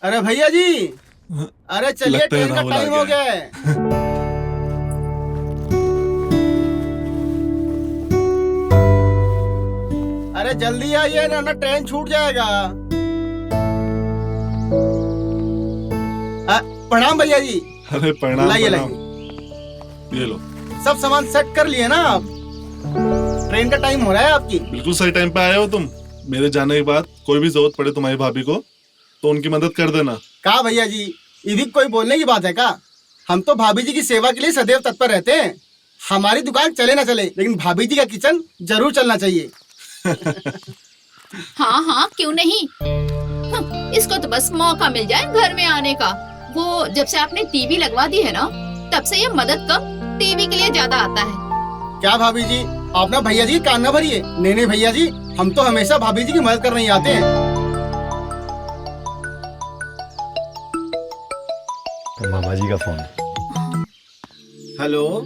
अरे भैया जी, अरे चलिए, लगता है ट्रेन का राहुल आ टाइम हो गया गया है। अरे जल्दी आइए ना ट्रेन छूट जाएगा। प्रणाम भैया जी। अरे प्रणाम लाइए प्रणाम। लाइए, ये लो। सब सामान सेट कर लिए ना आप? ट्रेन का टाइम हो रहा है आपकी। बिल्कुल सही टाइम पे आए हो तुम। मेरे जाने के बाद कोई भी जरूरत पड़े तुम्हारी भाभी को तो उनकी मदद कर देना। कहा भैया जी, यदि कोई बोलने की बात है का? हम तो भाभी जी की सेवा के लिए सदैव तत्पर रहते हैं। हमारी दुकान चले ना चले, लेकिन भाभी जी का किचन जरूर चलना चाहिए। हाँ हाँ, क्यों नहीं। इसको तो बस मौका मिल जाए घर में आने का। वो जब से आपने टीवी लगवा दी है ना, तब से ये मदद कम टीवी के लिए ज्यादा आता है। क्या भाभी जी, आप ना भैया जी की कान ना भरिए। नहीं भैया जी, हम तो हमेशा भाभी जी की मदद करने ही आते हैं। तो मामा जी का फोन। हेलो।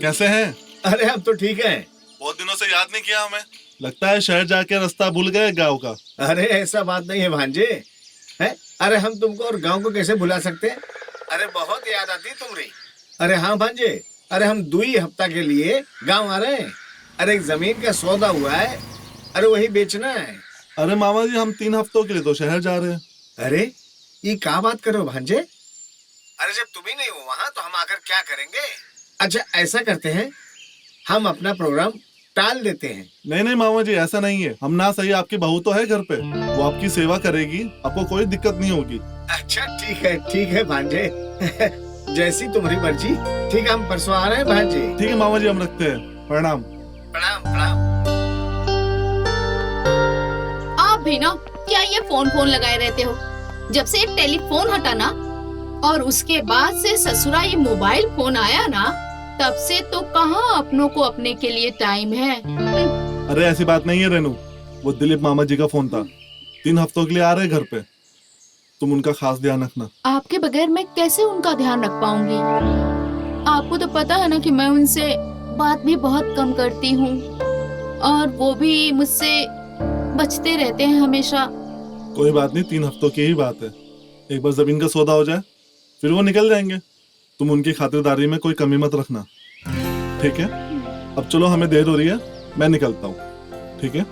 कैसे हैं? अरे हम तो ठीक हैं। बहुत दिनों से याद नहीं किया हमें। लगता है शहर जाके रास्ता भूल गए गांव का। अरे ऐसा बात नहीं है भांजे। है? अरे हम तुमको और गांव को कैसे भुला सकते हैं। अरे बहुत याद आती तुम्हारी। अरे हाँ भांजे, अरे हम 2 हफ्ता के लिए गांव आ रहे हैं। अरे एक जमीन का सौदा हुआ है, अरे वही बेचना है। अरे मामा जी, हम 3 हफ्तों के लिए तो शहर जा रहे हैं। अरे ये क्या बात करो भांजे। अरे जब तुम ही नहीं हो वहाँ तो हम आकर क्या करेंगे। अच्छा ऐसा करते हैं, हम अपना प्रोग्राम टाल देते हैं। नहीं मामा जी, ऐसा नहीं है। हम ना सही आपकी बहू तो है घर पे, वो आपकी सेवा करेगी, आपको कोई दिक्कत नहीं होगी। अच्छा ठीक है भांजे। जैसी तुम्हारी मर्जी। ठीक है, हम परसों आ रहे हैं भांजे। ठीक है मामा जी, हम रखते हैं। प्रणाम। प्रणाम प्रणाम। आप भी ना क्या ये फोन लगाए रहते हो। जब से टेलीफोन हटा ना, और उसके बाद से ससुरा ये मोबाइल फोन आया ना, तब से तो कहाँ अपनों को अपने के लिए टाइम है। अरे ऐसी बात नहीं है रेनू, वो दिलीप मामा जी का फोन था। 3 हफ्तों के लिए आ रहे घर पे, तुम उनका खास ध्यान रखना। आपके बगैर मैं कैसे उनका ध्यान रख पाऊंगी। आपको तो पता है ना कि मैं उनसे बात भी बहुत कम करती हूँ, और वो भी मुझसे बचते रहते हैं हमेशा। कोई बात नहीं, 3 हफ्तों की ही बात है। एक बार जमीन का सौदा हो जाए फिर वो निकल जाएंगे। तुम उनकी खातिरदारी में कोई कमी मत रखना, ठीक है? अब चलो, हमें देर हो रही है, मैं निकलता हूँ। ठीक है?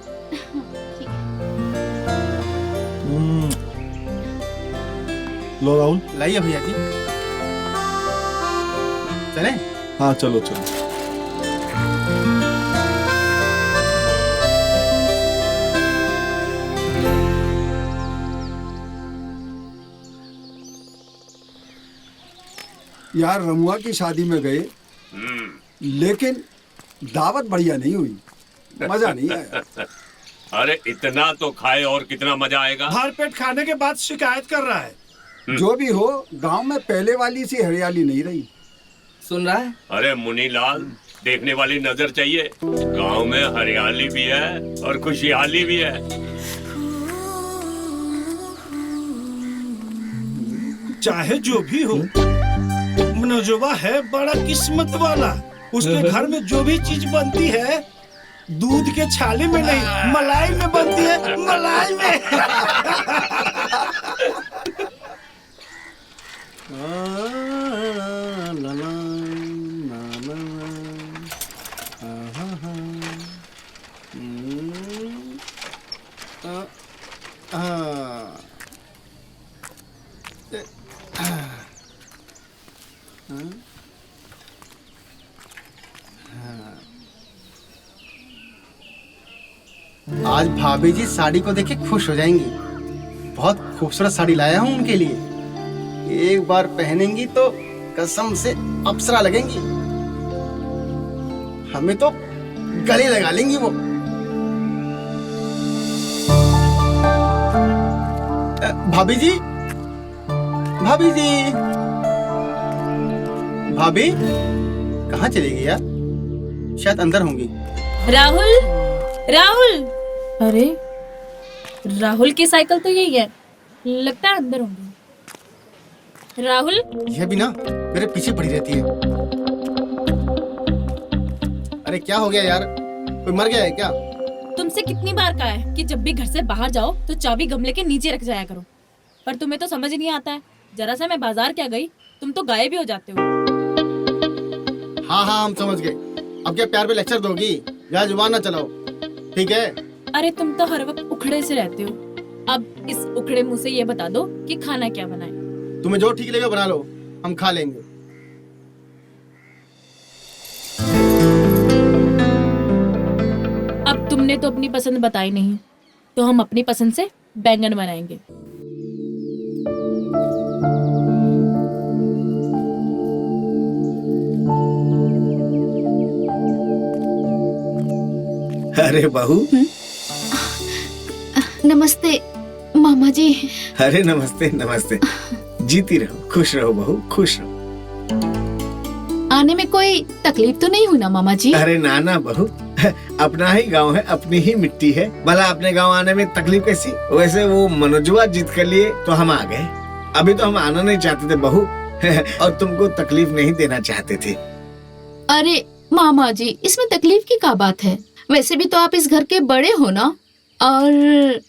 लो राहुल। लाइए भैया जी, चले। हाँ चलो चलो। यार रमुआ की शादी में गए, लेकिन दावत बढ़िया नहीं हुई, मजा नहीं आया। अरे इतना तो खाए और कितना मजा आएगा। भर पेट खाने के बाद शिकायत कर रहा है। जो भी हो, गांव में पहले वाली सी हरियाली नहीं रही। सुन रहा है? अरे मुनीलाल, देखने वाली नजर चाहिए। गांव में हरियाली भी है और खुशहाली भी है। चाहे जो भी हो, मनोजवा है बड़ा किस्मत वाला। उसके घर में जो भी चीज बनती है, दूध के छाले में नहीं, मलाई में बनती है, मलाई में। आज भाभी जी साड़ी को देख के खुश हो जाएंगी। बहुत खूबसूरत साड़ी लाया हूँ उनके लिए। एक बार पहनेंगी तो कसम से अप्सरा लगेंगी। हमें तो गले लगा लेंगी वो। भाभी जी, भाभी जी, भाभी कहाँ चली गई यार? शायद अंदर होंगी। राहुल, राहुल। अरे राहुल की साइकिल तो यही है, लगता है अंदर होंगे। राहुल, यह भी ना मेरे पीछे पड़ी रहती है। अरे क्या हो गया यार, कोई मर गया है क्या? तुमसे कितनी बार कहा है कि जब भी घर से बाहर जाओ तो चाबी गमले के नीचे रख जाया करो, पर तुम्हें तो समझ नहीं आता है। जरा सा मैं बाजार क्या गई, तुम तो गायब ही हो जाते हो। हाँ हाँ हम समझ गए। अब क्या प्यार पे लेक्चर दोगी? या जुबान ना चलाओ, ठीक है? अरे तुम तो हर वक्त उखड़े से रहते हो। अब इस उखड़े मुंह से ये बता दो कि खाना क्या बनाए। तुम्हें जो ठीक लगे बना लो, हम खा लेंगे। अब तुमने तो अपनी पसंद बताई नहीं, तो हम अपनी पसंद से बैंगन बनाएंगे। अरे बहू, नमस्ते मामा जी। अरे नमस्ते नमस्ते। जीती रहो, खुश रहो बहू, खुश रहो। आने में कोई तकलीफ तो नहीं हुई ना मामा जी? अरे नाना बहू, अपना ही गांव है, अपनी ही मिट्टी है, भला अपने गांव आने में तकलीफ कैसी? वैसे वो मनोजवा जीत कर लिए तो हम आ गए। अभी तो हम आना नहीं चाहते थे बहू और तुमको तकलीफ नहीं देना चाहते थे। अरे मामा जी, इसमें तकलीफ की क्या बात है? वैसे भी तो आप इस घर के बड़े हो ना, और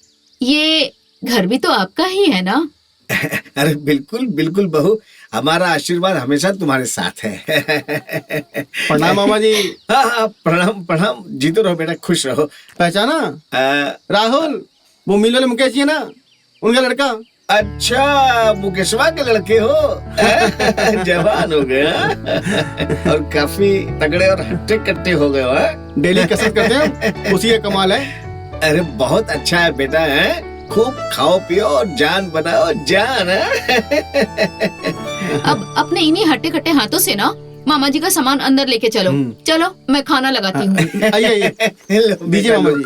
ये घर भी तो आपका ही है ना। अरे बिल्कुल बिल्कुल बहू, हमारा आशीर्वाद हमेशा तुम्हारे साथ है। प्रणाम मामा जी। हाँ हाँ, प्रणाम प्रणाम। जीतो रहो बेटा, खुश रहो। पहचाना? राहुल, वो मिल वाले मुकेश जी है ना, उनका लड़का। अच्छा, मुकेशवा के लड़के हो। जवान हो गए और काफी तगड़े और हट्टे कट्टे हो गए हो। डेली कसरत करते हैं, उसी का कमाल है। अरे बहुत अच्छा है बेटा, है खूब खाओ पियो और जान बनाओ, जान है। अब अपने इन्हीं हट्टे कट्टे हाथों से ना मामा जी का सामान अंदर लेके चलो। चलो मैं खाना लगाती हूँ। आइए आइए, दीजिए मामा जी।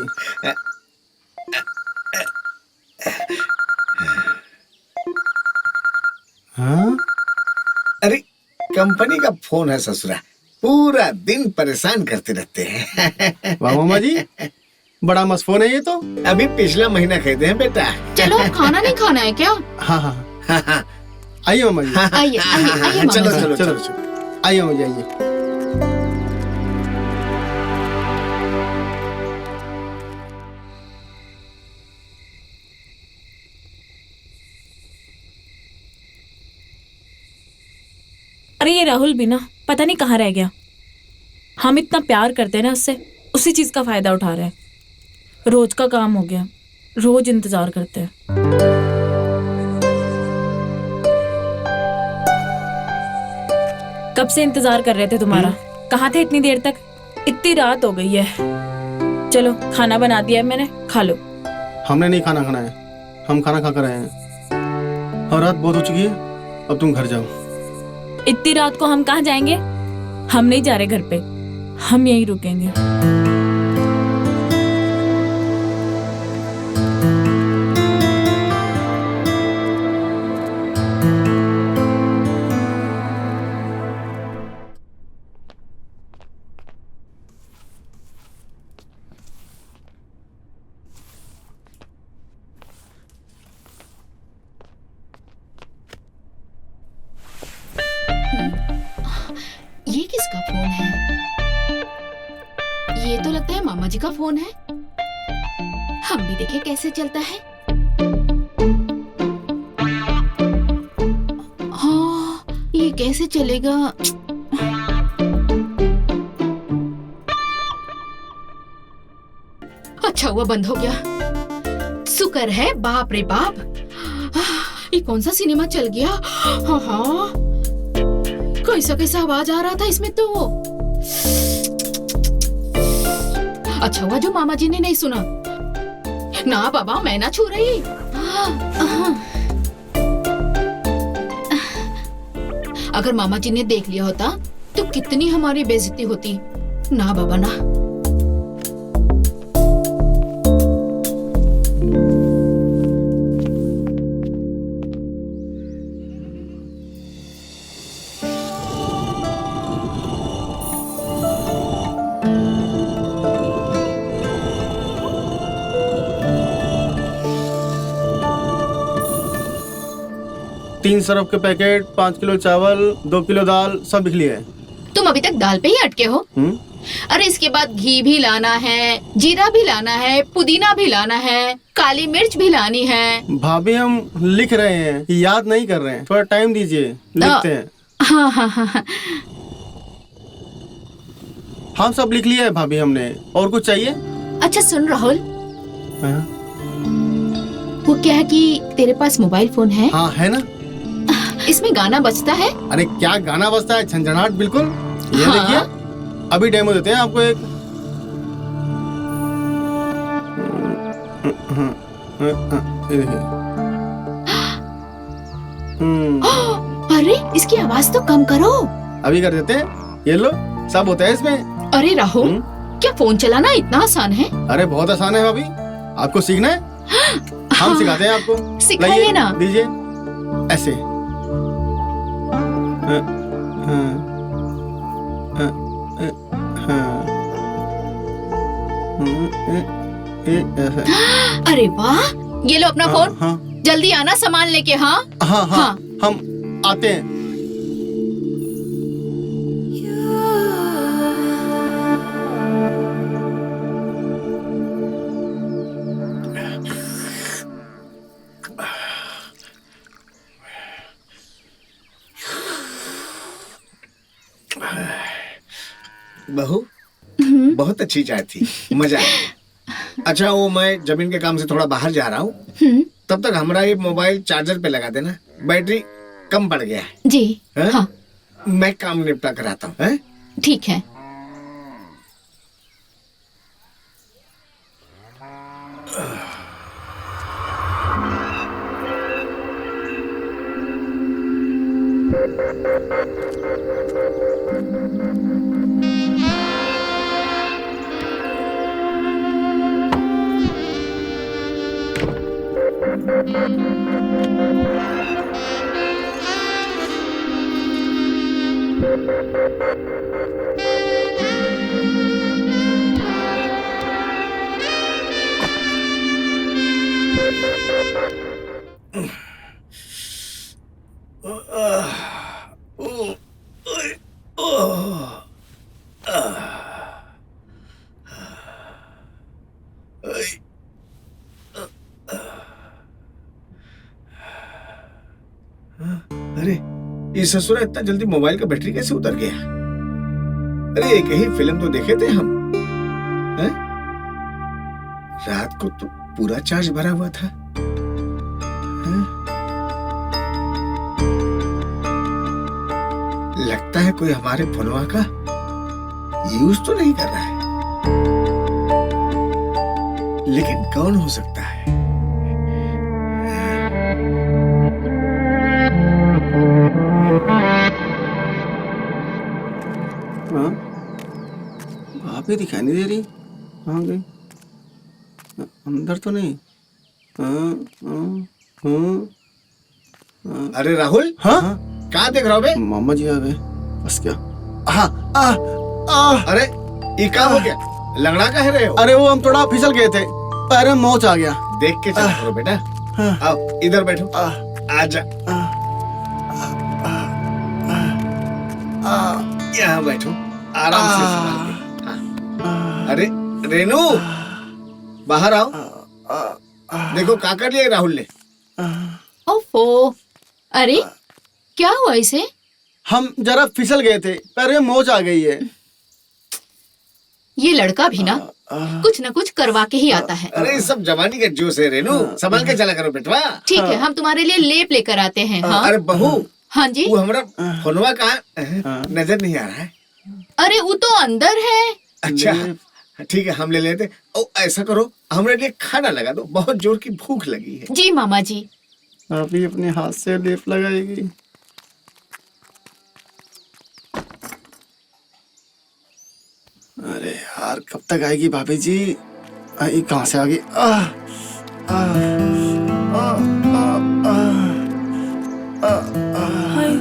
हाँ? अरे कंपनी का फोन है ससुरा, पूरा दिन परेशान करते रहते हैं। वाह मामा जी, बड़ा मस्त फोन है ये तो। अभी पिछला महीना खरीदे हैं बेटा। चलो खाना नहीं खाना है क्या? हाँ हाँ, आइए मामा जी। आइए आइए आइए चलो मामा जी। चलो चलो। आइए मामा जी, आइए। अरे ये राहुल भी ना पता नहीं कहाँ रह गया। हम इतना प्यार करते हैं ना उससे, उसी चीज का फायदा उठा रहे हैं। रोज का काम हो गया, रोज इंतजार करते हैं। कब से इंतजार कर रहे थे तुम्हारा। कहाँ थे इतनी देर तक? इतनी रात हो गई है। चलो खाना बना दिया है मैंने, खा लो। हमने नहीं खाना खाना है, हम खाना खा कर आए हैं और रात बहुत हो चुकी है, अब तुम घर जाओ। इतनी रात को हम कहाँ जाएंगे? हम नहीं जा रहे घर पे, हम यहीं रुकेंगे। ये किसका फोन है? ये तो लगता है मामा जी का फोन है। हम भी देखें कैसे चलता है। हाँ, ये कैसे चलेगा? अच्छा हुआ बंद हो गया। शुक्र है, बाप रे बाप, ये कौन सा सिनेमा चल गया। हाँ हाँ, कैसा कैसा आवाज आ रहा था इसमें तो। अच्छा हुआ जो मामा जी ने नहीं सुना। ना बाबा, मैं ना छू रही। अगर मामा जी ने देख लिया होता तो कितनी हमारी बेइज्जती होती। ना बाबा ना। तीन सरफ के पैकेट, 5 किलो चावल, 2 किलो दाल, सब लिख लिए है। तुम अभी तक दाल पे ही अटके हो। अरे इसके बाद घी भी लाना है, जीरा भी लाना है, पुदीना भी लाना है, काली मिर्च भी लानी है। भाभी हम लिख रहे हैं, याद नहीं कर रहे हैं, थोड़ा टाइम दीजिए, लिखते हैं। हाँ हाँ हाँ हाँ। हम सब लिख लिया है भाभी हमने। और कुछ चाहिए? अच्छा सुन राहुल, हाँ वो क्या है कि तेरे पास मोबाइल फोन है? हाँ, है ना। इसमें गाना बजता है? अरे क्या गाना बजता है, झंझनाहट बिल्कुल। ये हाँ। देखिए, अभी डेमो देते हैं आपको एक। ये देखिए। अरे इसकी आवाज तो कम करो। अभी कर देते हैं, ये लो, सब होता है इसमें। अरे राहुल, क्या फोन चलाना इतना आसान है? अरे बहुत आसान है भाभी, आपको सीखना है, हम सिखाते हैं आपको। सिखाइए लाइए, ना। दीजिए ऐसे। अरे वाह, ये लो अपना फोन। हाँ जल्दी आना सामान लेके। हाँ हाँ हाँ, हाँ। हम आते हैं। बहू, बहुत अच्छी चाय थी, मजा आया। अच्छा वो मैं जमीन के काम से थोड़ा बाहर जा रहा हूँ, तब तक हमारा ये मोबाइल चार्जर पे लगा देना, बैटरी कम पड़ गया है। जी हैं? हाँ मैं काम निपटा कर आता हूँ, हैं? ठीक है। अरे ये ससुरा इतना जल्दी मोबाइल का बैटरी कैसे उतर गया? अरे एक ही फिल्म तो देखे थे हम, हैं? रात को तो पूरा चार्ज भरा हुआ था, हैं? लगता है कोई हमारे फोनवा का यूज तो नहीं कर रहा है, लेकिन कौन हो सकता है? हाँ, भाभी दिखाई नहीं दे रही, कहाँ गई? अंदर तो नहीं। अरे राहुल, हाँ, कहाँ देख रहा हो बे? मामा जी आ गए। बस क्या? हाँ, अरे ये क्या हो गया? लंगड़ा कह रहे हो? अरे वो हम थोड़ा फिसल गए थे, पैर में मोच आ गया। देख के चला करो बेटा। आओ इधर बैठो, आजा यहाँ बैठो, आराम से संभाल के। हाँ। अरे रेनू, बाहर आओ। देखो क्या कर लिया राहुल ने। ओफो, अरे क्या हुआ इसे? हम जरा फिसल गए थे, पैर में मोच आ गई है। ये लड़का भी ना कुछ न कुछ करवा के ही आता है। अरे सब जवानी का जोश है रेनू, संभाल के चला करो बेटवा। ठीक है, हम तुम्हारे लिए लेप लेकर आते हैं। हाँ अरे बहू, हाँ जी। वो हमारा फोनवा कहाँ नजर नहीं आ रहा है? अरे वो तो अंदर है। अच्छा ठीक है, हम ले लेते। ओ ऐसा करो, हमारे लिए खाना लगा दो, बहुत जोर की भूख लगी है। जी मामा जी। अभी अपने हाथ से लेप लगाएगी। अरे यार कब तक आएगी भाभी जी? आई कहाँ से आ गई? हाय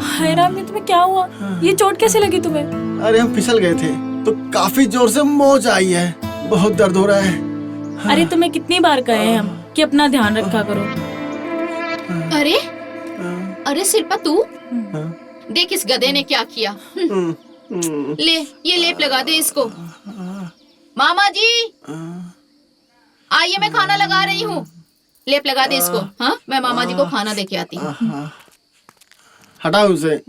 हाय राम, ये तुम्हें क्या हुआ? ये चोट कैसे लगी तुम्हें? अरे हम फिसल गए थे तो काफी जोर से मोच आई है, बहुत दर्द हो रहा है। अरे तुम्हें कितनी बार कहे हैं हम कि अपना ध्यान रखा करो। अरे अरे सिर्पा तू, देख इस गधे ने क्या किया। ले ये लेप लगा दे इसको। मामा जी आइए, मैं खाना लगा रही हूँ। लेप लगा दे इसको। हाँ, मैं मामा जी को खाना दे के आती हूँ। हटाओ उसे,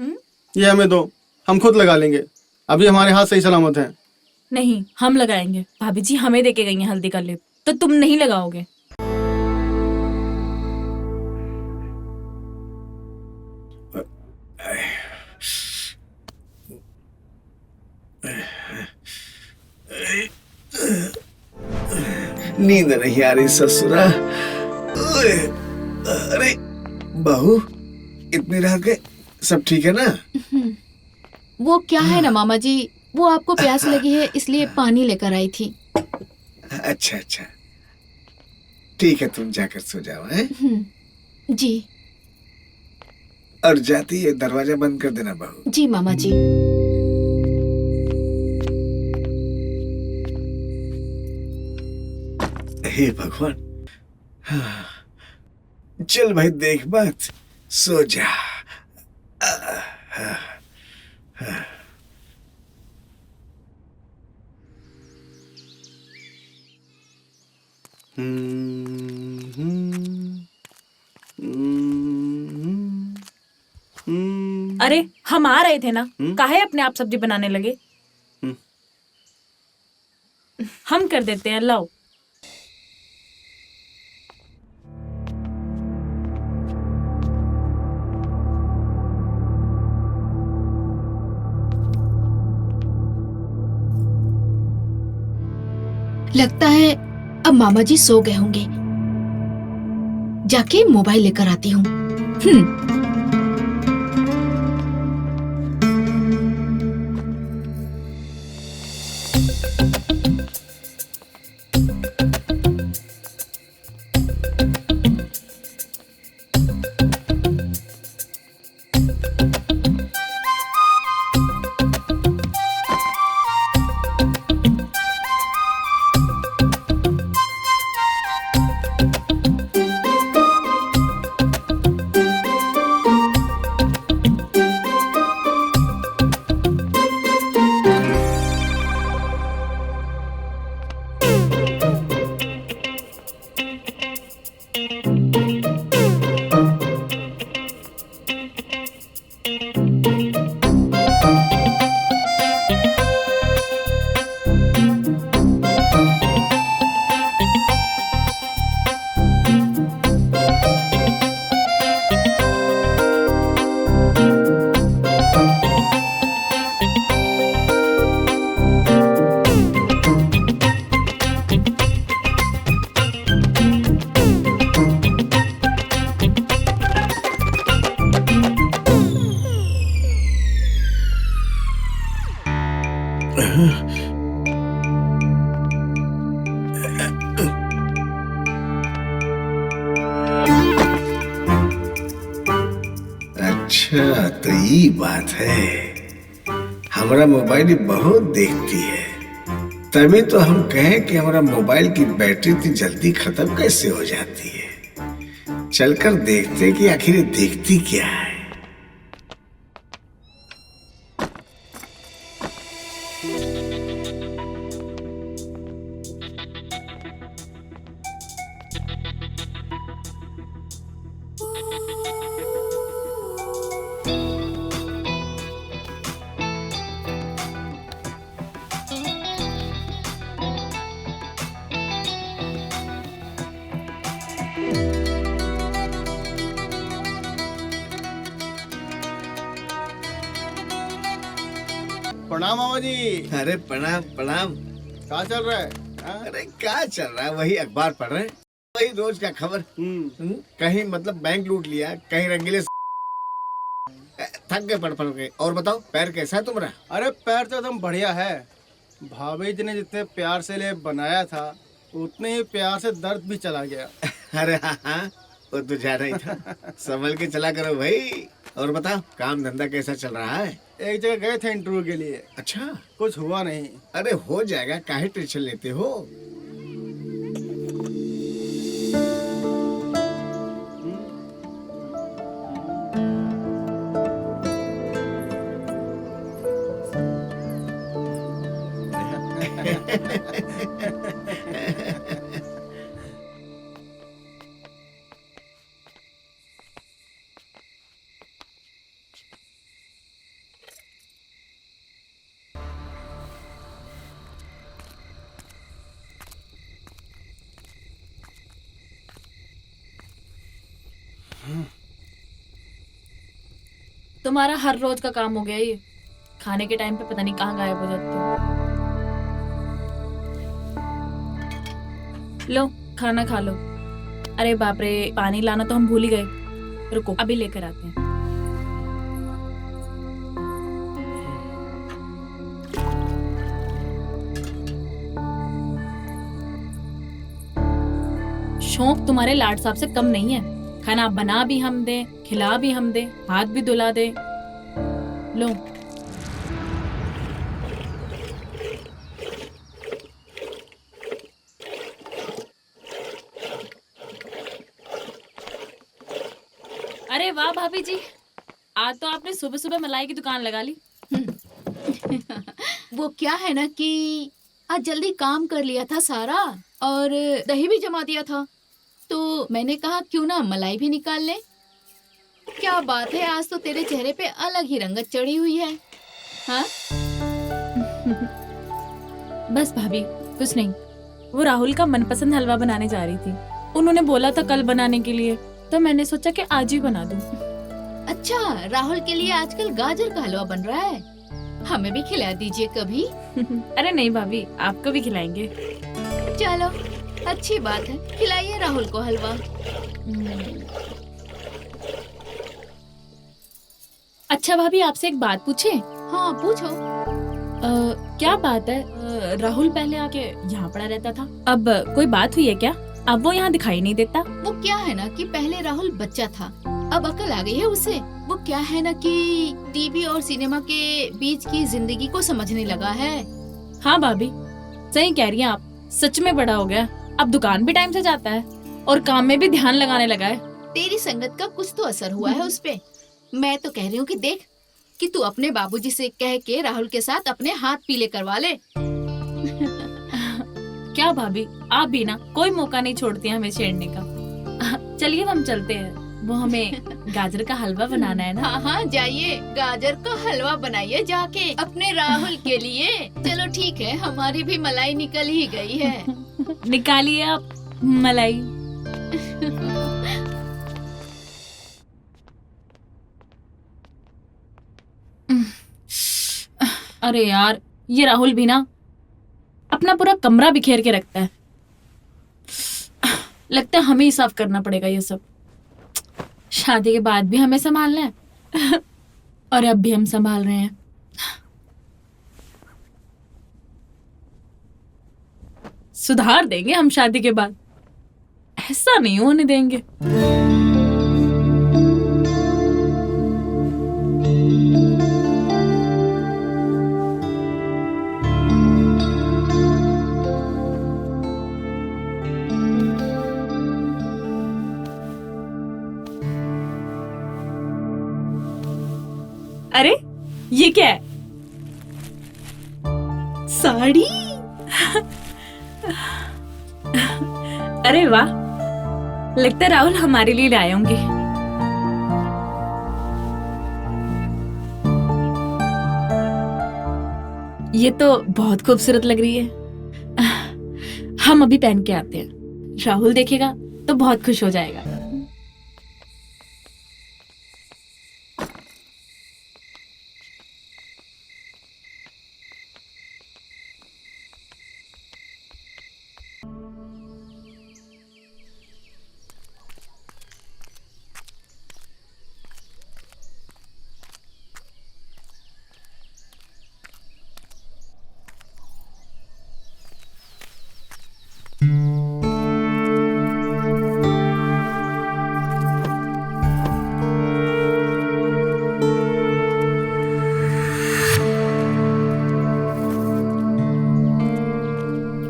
ये हमें दो, हम खुद लगा लेंगे। अभी हमारे हाथ सही सलामत हैं। नहीं, हम लगाएंगे। भाभी जी हमें देके गई हैं हल्दी का लेप, तो तुम नहीं लगाओगे? नींद नहीं आ रही ससुरा। ओए, अरे बहू, इतनी रात के सब ठीक है ना? वो क्या है ना मामा जी, वो आपको प्यास लगी है इसलिए पानी लेकर आई थी। अच्छा अच्छा, ठीक है, तुम जाकर सो जाओ। हैं? जी और जाती है दरवाजा बंद कर देना बहू। जी मामा जी। हे भगवान, हाँ। चल भाई देख बात, सो जा। अरे हम आ रहे थे ना, काहे अपने आप सब्जी बनाने लगे? हम कर देते हैं, लाओ। लगता है अब मामा जी सो गए होंगे। जाके मोबाइल लेकर आती हूँ। अच्छा तो ये बात है, हमारा मोबाइल बहुत देखती है, तभी तो हम कहें कि हमारा मोबाइल की बैटरी इतनी जल्दी खत्म कैसे हो जाती है। चलकर देखते कि आखिर ये देखती क्या है। प्रणाम मामा जी। अरे प्रणाम प्रणाम। क्या चल रहा है? हाँ? अरे क्या चल रहा है, वही अखबार पढ़ रहे हैं, वही रोज का खबर। कहीं मतलब बैंक लूट लिया, कहीं रंगीले थक गए पढ़ पढ़ के। और बताओ पैर कैसा है तुम्हारा? अरे पैर तो एकदम बढ़िया है। भाभी जी ने जितने प्यार से लेप बनाया था उतने ही प्यार से दर्द भी चला गया। अरे हाँ, वो तो जा रही था। संभल के चला करो भाई। और बताओ काम धंधा कैसा चल रहा है? एक जगह गए थे इंटरव्यू के लिए। अच्छा, कुछ हुआ नहीं। अरे हो जाएगा, काहे टेंशन लेते हो? तुम्हारा हर रोज का काम हो गया ये। खाने के टाइम पे पता नहीं कहाँ गायब हो जाते हो। लो खाना खा लो। अरे बाप रे, पानी लाना तो हम भूल ही गए। रुको अभी लेकर आते हैं। शौक तुम्हारे लाड साहब से कम नहीं है। खाना बना भी हम दे, खिला भी हम दे, हाथ भी धुला दे। लो अरे वाह भाभी जी, आज तो आपने सुबह सुबह मलाई की दुकान लगा ली। वो क्या है ना कि आज जल्दी काम कर लिया था सारा और दही भी जमा दिया था, तो मैंने कहा क्यों ना मलाई भी निकाल ले। क्या बात है, आज तो तेरे चेहरे पे अलग ही रंगत चढ़ी हुई है। हाँ बस भाभी कुछ नहीं, वो राहुल का मनपसंद हलवा बनाने जा रही थी। उन्होंने बोला था कल बनाने के लिए, तो मैंने सोचा कि आज ही बना दूं। अच्छा, राहुल के लिए आजकल गाजर का हलवा बन रहा है, हमें भी खिला दीजिए कभी। अरे नहीं भाभी, आपको भी खिलाएंगे। चलो अच्छी बात है, खिलाइए राहुल को हलवा। अच्छा भाभी, आपसे एक बात पूछे? हाँ पूछो। क्या बात है, राहुल पहले आके यहाँ पड़ा रहता था, अब कोई बात हुई है क्या? अब वो यहाँ दिखाई नहीं देता। वो क्या है ना कि पहले राहुल बच्चा था, अब अकल आ गई है उसे। वो क्या है ना कि टीवी और सिनेमा के बीच की जिंदगी को समझने लगा है। हाँ भाभी सही कह रही हैं आप, सच में बड़ा हो गया। अब दुकान भी टाइम से जाता है और काम में भी ध्यान लगाने लगा है। तेरी संगत का कुछ तो असर हुआ है उस पे। मैं तो कह रही हूँ कि देख कि तू अपने बाबूजी से कह के राहुल के साथ अपने हाथ पीले करवा ले। क्या भाभी, आप भी ना कोई मौका नहीं छोड़ती हैं हमें छेड़ने का। चलिए हम चलते हैं, वो हमें गाजर का हलवा बनाना है ना। हाँ हाँ जाइए, गाजर का हलवा बनाइए जाके अपने राहुल के लिए। चलो ठीक है, हमारी भी मलाई निकल ही गई है। निकालिए आप मलाई। अरे यार, ये राहुल भी ना अपना पूरा कमरा बिखेर के रखता है। लगता है हमें ही साफ करना पड़ेगा ये सब। शादी के बाद भी हमें संभालना है और अब भी हम संभाल रहे हैं। सुधार देंगे हम शादी के बाद, ऐसा नहीं होने देंगे। अरे ये क्या है? साड़ी? अरे वाह, लगता है राहुल हमारे लिए लाए होंगे। ये तो बहुत खूबसूरत लग रही है। हम अभी पहन के आते हैं, राहुल देखेगा तो बहुत खुश हो जाएगा।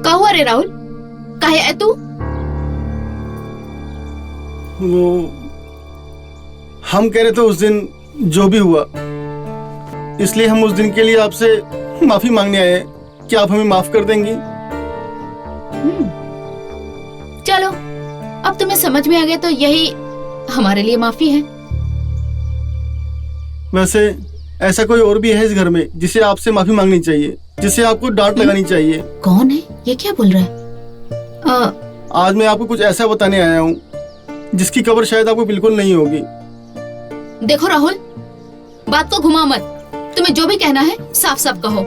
क्या हुआ रे राहुल, काहे है तू? वो हम कह रहे थे उस दिन जो भी हुआ, इसलिए हम उस दिन के लिए आपसे माफी मांगने आए हैं। क्या आप हमें माफ कर देंगी? चलो, अब तुम्हें समझ में आ गया तो यही हमारे लिए माफी है। वैसे ऐसा कोई और भी है इस घर में जिसे आपसे माफी मांगनी चाहिए, जिसे आपको डांट लगानी चाहिए? कौन है? ये क्या बोल रहा है? आज मैं आपको कुछ ऐसा बताने आया हूँ जिसकी खबर शायद आपको बिल्कुल नहीं होगी। देखो राहुल, बात को घुमा मत। तुम्हें जो भी कहना है साफ साफ कहो।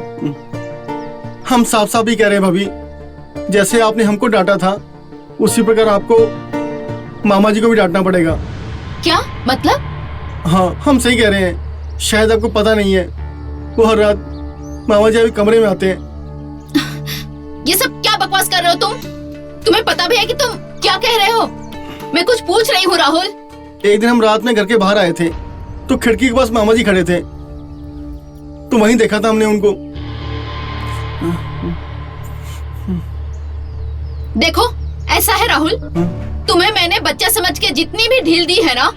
हम साफ साफ ही कह रहे हैं भाभी, जैसे आपने हमको डांटा था उसी प्रकार आपको मामा जी को भी डांटना पड़ेगा। क्या मतलब? हाँ, हम सही कह रहे हैं। शायद आपको पता नहीं है, वो हर रात मामा जी अभी कमरे में आते हैं। ये सब क्या बकवास कर रहे हो तुम? तुम्हें पता भी है कि तुम क्या कह रहे हो? मैं कुछ पूछ रही हूँ राहुल। एक दिन हम रात में घर के बाहर आए थे तो खिड़की के पास मामा जी खड़े थे, तो वहीं देखा था हमने उनको। देखो, ऐसा है राहुल, तुम्हें मैंने बच्चा समझ के जितनी भी ढील दी है ना,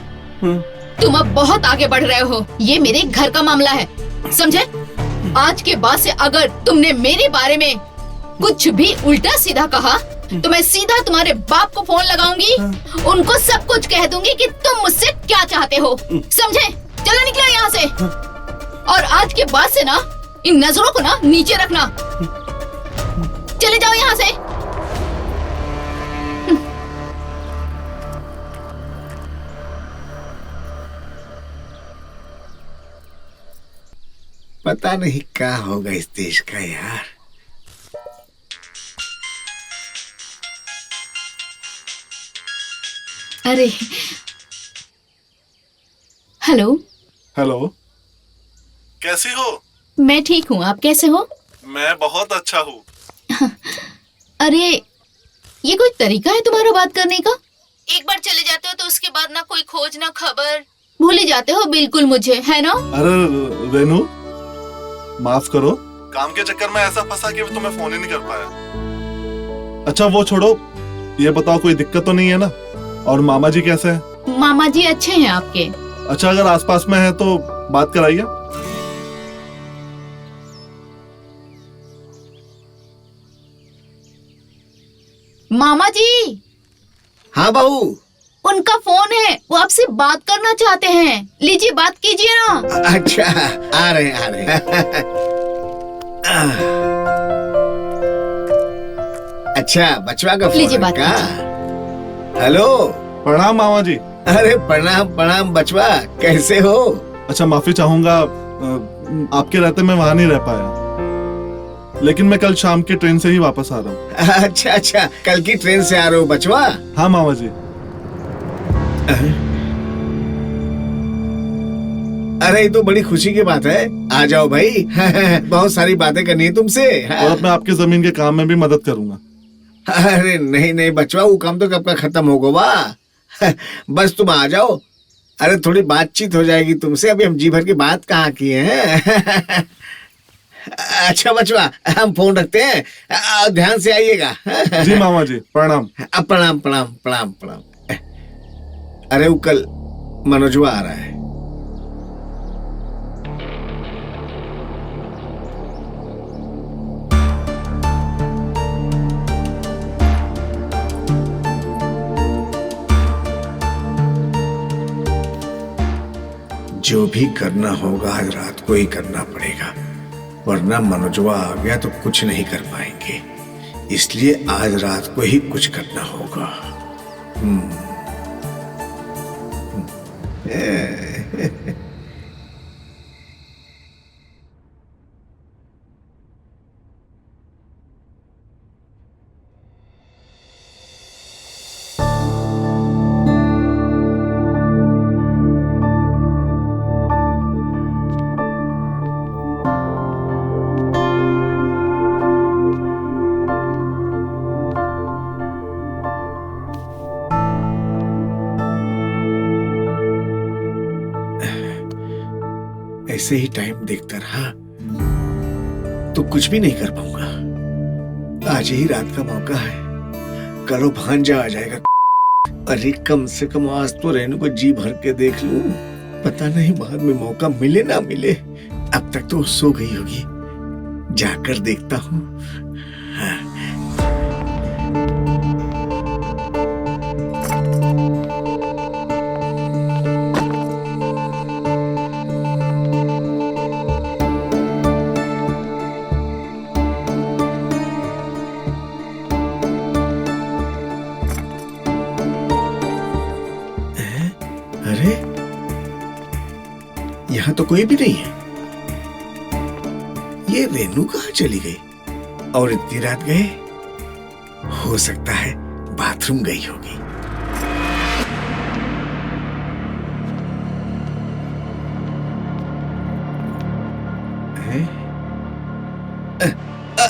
तुम अब बहुत आगे बढ़ रहे हो। ये मेरे घर का मामला है, समझे? आज के बाद से अगर तुमने मेरे बारे में कुछ भी उल्टा सीधा कहा तो मैं सीधा तुम्हारे बाप को फोन लगाऊंगी, उनको सब कुछ कह दूंगी कि तुम मुझसे क्या चाहते हो, समझे? चलो निकलो यहाँ से, और आज के बाद से ना इन नजरों को ना नीचे रखना। चले जाओ यहाँ से। पता नहीं क्या होगा इस देश का यार। अरे हेलो। हेलो, कैसी हो? मैं ठीक हूँ, आप कैसे हो? मैं बहुत अच्छा हूँ। अरे ये कोई तरीका है तुम्हारा बात करने का? एक बार चले जाते हो तो उसके बाद ना कोई खोज ना खबर, भूल ही जाते हो बिल्कुल मुझे, है ना? अरे रेनू, माफ करो, काम के चक्कर में ऐसा फंसा कि तुम्हें फोन ही नहीं कर पाया। अच्छा वो छोड़ो, ये बताओ कोई दिक्कत तो नहीं है ना? और मामा जी कैसे हैं? मामा जी अच्छे हैं आपके। अच्छा, अगर आसपास में है तो बात कराइए। मामा जी। हाँ बहू। उनका फोन है, वो आपसे बात करना चाहते हैं। लीजिए, बात कीजिए ना। अच्छा, आ रहे आ रहे। अच्छा, बचवा का फोन लीजिए, है बात का? हेलो। प्रणाम मामा जी। अरे प्रणाम प्रणाम बचवा, कैसे हो? अच्छा, माफी चाहूंगा, आपके रहते मैं वहां नहीं रह पाया, लेकिन मैं कल शाम की ट्रेन से ही वापस आ रहा हूँ। अच्छा अच्छा, कल की ट्रेन से आ रहे हो बचवा? हाँ मामा जी। अरे ये तो बड़ी खुशी की बात है, आ जाओ भाई। बहुत सारी बातें करनी है तुमसे। और अब मैं आपकी जमीन के काम में भी मदद करूंगा। अरे नहीं नहीं बचवा, वो काम तो कब का खत्म होगा वाह। बस तुम आ जाओ। अरे थोड़ी बातचीत हो जाएगी तुमसे, अभी हम जी भर की बात कहाँ किए हैं। अच्छा बचवा, हम फोन रखते हैं, ध्यान से आइएगा। जी मामा जी, प्रणाम। प्रणाम प्रणाम प्रणाम प्रणाम। अरे वो कल मनोजवा आ रहा है। जो भी करना होगा आज रात को ही करना पड़ेगा, वरना मनोजवा आ गया तो कुछ नहीं कर पाएंगे। इसलिए आज रात को ही कुछ करना होगा। ऐसे ही टाइम देखता रहा तो कुछ भी नहीं कर पाऊंगा। आज ही रात का मौका है, कल वो भांजा आ जाएगा। अरे कम से कम आज तो रेनू को जी भर के देख लूं, पता नहीं बाद में मौका मिले ना मिले। अब तक तो सो गई होगी, जाकर देखता हूँ। अरे यहाँ तो कोई भी नहीं है। ये रेनू कहाँ चली गई? और इतनी रात गए? हो सकता है बाथरूम गई होगी।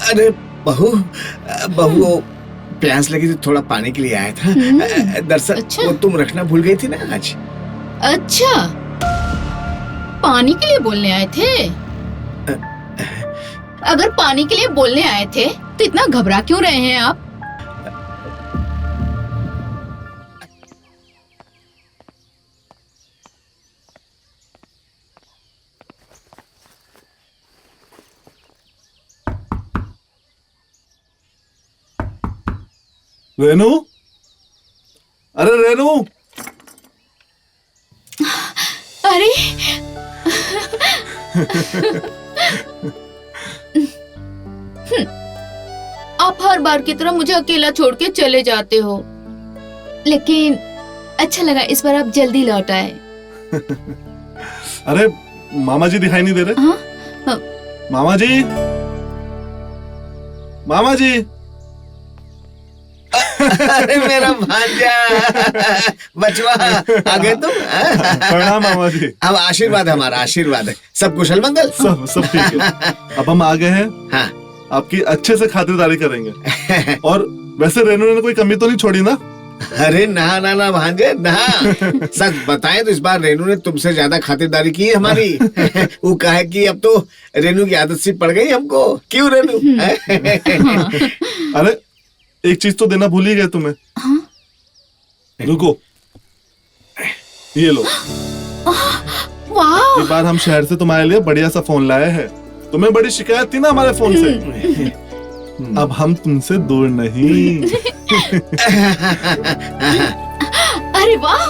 अरे बहू, बहू प्यास लगी थी, थोड़ा पानी के लिए आया था। दरअसल अच्छा। वो तुम रखना भूल गई थी ना आज। अच्छा, पानी के लिए बोलने आए थे? अगर पानी के लिए बोलने आए थे तो इतना घबरा क्यों रहे हैं आप? रेनू, अरे रेनू, अरे आप हर बार की तरह मुझे अकेला छोड़ के चले जाते हो, लेकिन अच्छा लगा इस बार आप जल्दी लौट आए। अरे मामा जी दिखाई नहीं दे रहे? हाँ? हाँ। मामा जी, मामा जी। अरे मेरा भांजा, बचवा आ गए तुम। प्रणाम मामा जी। अब आशीर्वाद, हमारा आशीर्वाद है। सब कुशल मंगल? सब ठीक है। अब हम आ गए हैं। हाँ। आपकी अच्छे से खातिरदारी करेंगे। और वैसे रेनू ने कोई कमी तो नहीं छोड़ी ना? अरे ना ना ना भांजे ना। सच बताएं तो इस बार रेनू ने तुमसे ज्यादा खातिरदारी की है हमारी। वो कहा है कि अब तो रेनू की आदत सी पड़ गई हमको। क्यों रेनू? अरे एक चीज तो देना भूल ही गए तुम्हें। हाँ? रुको, ये लो। वाह! इस बार हम शहर से तुम्हारे लिए बढ़िया सा फोन लाए हैं। तुम्हें बड़ी शिकायत थी ना हमारे फोन से। अब हम तुमसे दूर नहीं। अरे वाह!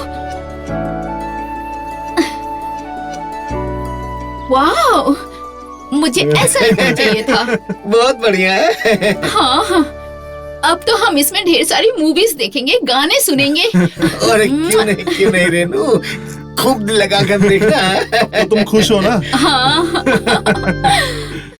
वाह! मुझे ऐसा ही फोन चाहिए था। बहुत बढ़िया है। हाँ, अब तो हम इसमें ढेर सारी मूवीज देखेंगे, गाने सुनेंगे। और क्यों नहीं रेनू, खूब दिल लगा कर देखना। तो तुम खुश हो ना? हाँ।